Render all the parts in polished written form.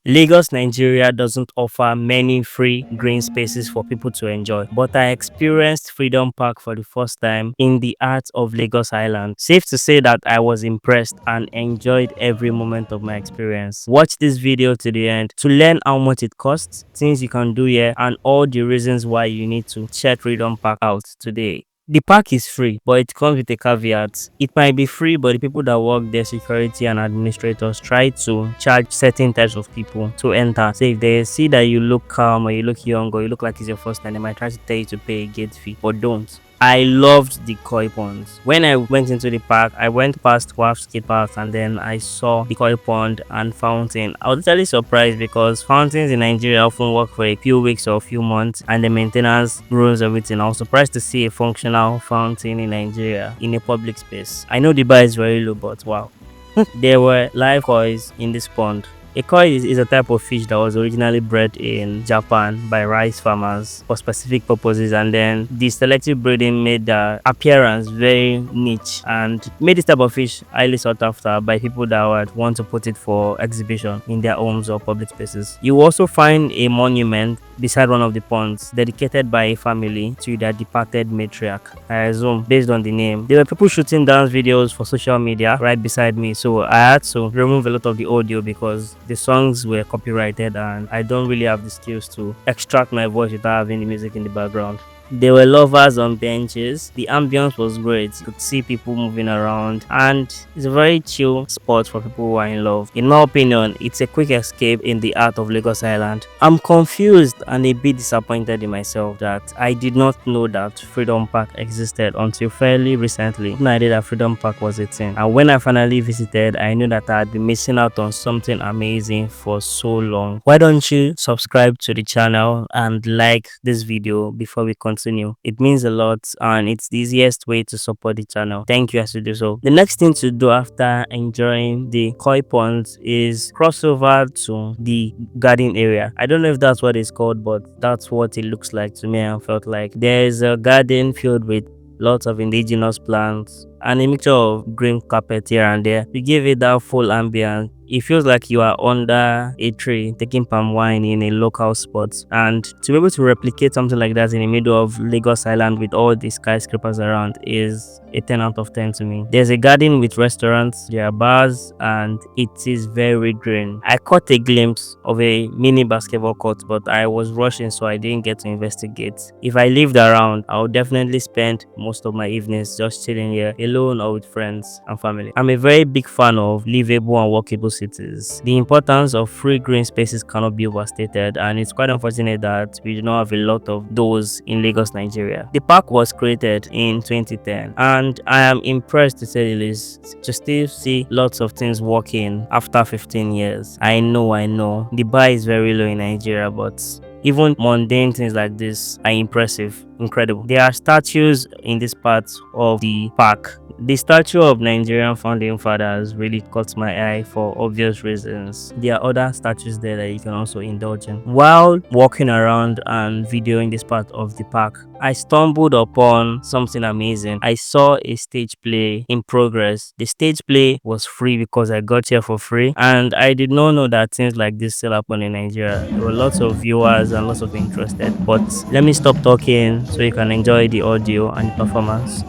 Lagos, Nigeria doesn't offer many free green spaces for people to enjoy, but I experienced Freedom Park for the first time in the heart of Lagos Island. Safe to say that I was impressed and enjoyed every moment of my experience. Watch this video to the end to learn how much it costs, things you can do here, and all the reasons why you need to check Freedom Park out today. The park is free, but it comes with a caveat. It might be free, but the people that work there, security and administrators, try to charge certain types of people to enter. So if they see that you look calm or you look young or you look like it's your first time, they might try to tell you to pay a gate fee, but don't. I loved the koi ponds. When I went into the park, I went past WAF skate parks and then I saw the koi pond and fountain. I was totally surprised because fountains in Nigeria often work for a few weeks or a few months and the maintenance ruins everything. I was surprised to see a functional fountain in Nigeria in a public space. I know the bar is very low, but wow. There were live kois in this pond. A koi is a type of fish that was originally bred in Japan by rice farmers for specific purposes, and then the selective breeding made the appearance very niche and made this type of fish highly sought after by people that would want to put it for exhibition in their homes or public spaces. You will also find a monument beside one of the ponds dedicated by a family to their departed matriarch. I assume based on the name. There were people shooting dance videos for social media right beside me, so I had to remove a lot of the audio because the songs were copyrighted and I don't really have the skills to extract my voice without having the music in the background. There were lovers on benches. The ambience was great. You could see people moving around and it's a very chill spot for people who are in love. In my opinion, it's a quick escape in the heart of Lagos Island. I'm confused and a bit disappointed in myself that I did not know that Freedom Park existed until fairly recently. No idea that Freedom Park was a thing. And when I finally visited, I knew that I had been missing out on something amazing for so long. Why don't you subscribe to the channel and like this video before we continue? It means a lot and it's the easiest way to support the channel. Thank you as you do so. The next thing to do after enjoying the koi ponds is cross over to the garden area. I don't know if that's what it's called, but that's what it looks like to me and felt like. There's a garden filled with lots of indigenous plants and a mixture of green carpet here and there. You give it that full ambience. It feels like you are under a tree taking palm wine in a local spot, and to be able to replicate something like that in the middle of Lagos Island with all the skyscrapers around is a 10 out of 10 to me. There's a garden with restaurants, there are bars, and it is very green. I caught a glimpse of a mini basketball court, but I was rushing so I didn't get to investigate. If I lived around, I would definitely spend most of my evenings just chilling here alone or with friends and family. I'm a very big fan of livable and walkable cities. The importance of free green spaces cannot be overstated, and it's quite unfortunate that we do not have a lot of those in Lagos, Nigeria. The park was created in 2010 and I am impressed to say the least to still see lots of things working after 15 years. I know the bar is very low in Nigeria, but even mundane things like this are impressive, incredible. There are statues in this part of the park. The statue of Nigerian founding fathers really caught my eye for obvious reasons. There are other statues there that you can also indulge in. While walking around and videoing this part of the park, I stumbled upon something amazing. I saw a stage play in progress. The stage play was free because I got here for free, and I did not know that things like this still happen in Nigeria. There were lots of viewers and lots of interested, but let me stop talking so you can enjoy the audio and the performance.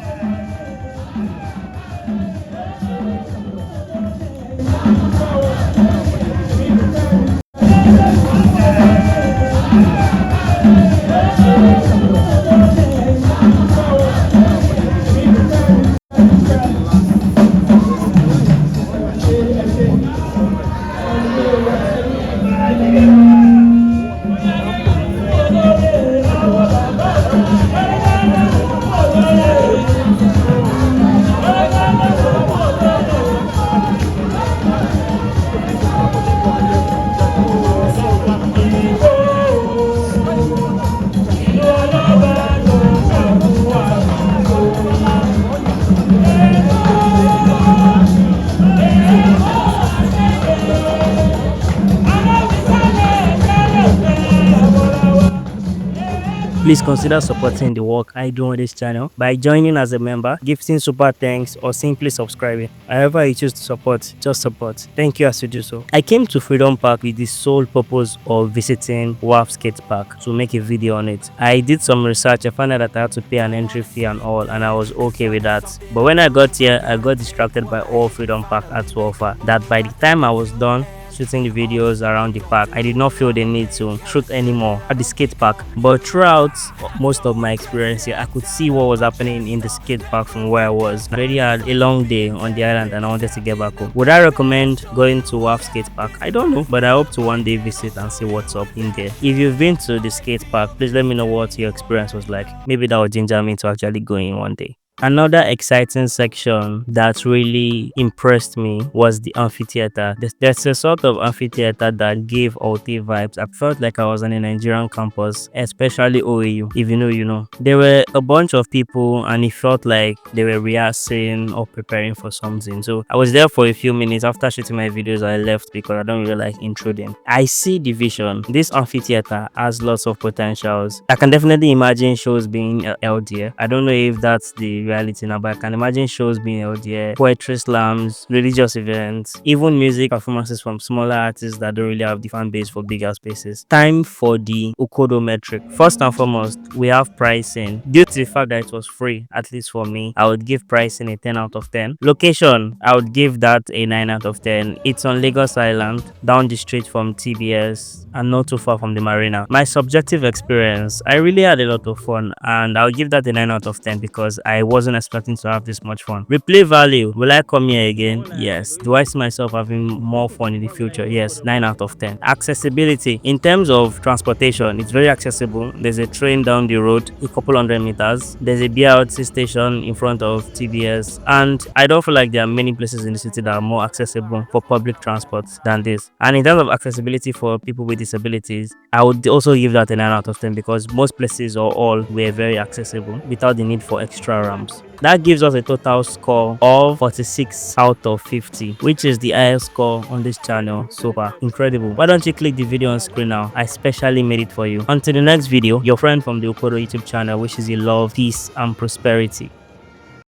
Please consider supporting the work I do on this channel by joining as a member, gifting super thanks, or simply subscribing. However you choose to support, just support. Thank you as you do so. I came to Freedom Park with the sole purpose of visiting WAF Skate Park to make a video on it. I did some research. I found out that I had to pay an entry fee and all, and I was okay with that. But when I got here, I got distracted by all Freedom Park had to offer. That by the time I was done shooting the videos around the park, I did not feel the need to shoot anymore at the skate park. But throughout most of my experience here, I could see what was happening in the skate park from where I was. I already had a long day on the island and I wanted to get back home. Would I recommend going to WAF Skate Park? I don't know, but I hope to one day visit and see what's up in there. If you've been to the skate park, please let me know what your experience was like. Maybe that would ginger me to actually go in one day. Another exciting section that really impressed me was the amphitheater. There's a sort of amphitheater that gave Alte vibes. I felt like I was on a Nigerian campus, especially OAU. If you know, you know. There were a bunch of people and it felt like they were rehearsing or preparing for something. So I was there for a few minutes. After shooting my videos, I left because I don't really like intruding. I see the vision. This amphitheater has lots of potentials. I can definitely imagine shows being held here. I don't know if that's the reality now, but I can imagine shows being held here, poetry slams, religious events, even music performances from smaller artists that don't really have the fan base for bigger spaces. Time for the Okodo metric. First and foremost, we have pricing. Due to the fact that it was free, at least for me, I would give pricing a 10 out of 10. Location, I would give that a 9 out of 10. It's on Lagos Island, down the street from TBS and not too far from the marina. My subjective experience, I really had a lot of fun and I'll give that a 9 out of 10 because I wasn't expecting to have this much fun. Replay value, will I come here again? Yes. Do I see myself having more fun in the future? Yes. 9 out of 10. Accessibility, in terms of transportation, it's very accessible. There's a train down the road a couple hundred meters. There's a BRT station in front of TBS, and I don't feel like there are many places in the city that are more accessible for public transport than this. And in terms of accessibility for people with disabilities, I would also give that a 9 out of 10 because most places or all were very accessible without the need for extra ramps. That gives us a total score of 46 out of 50, which is the highest score on this channel so far. Incredible. Why don't you click the video on screen now? I specially made it for you. Until the next video, your friend from the Okodo YouTube channel wishes you love, peace, and prosperity.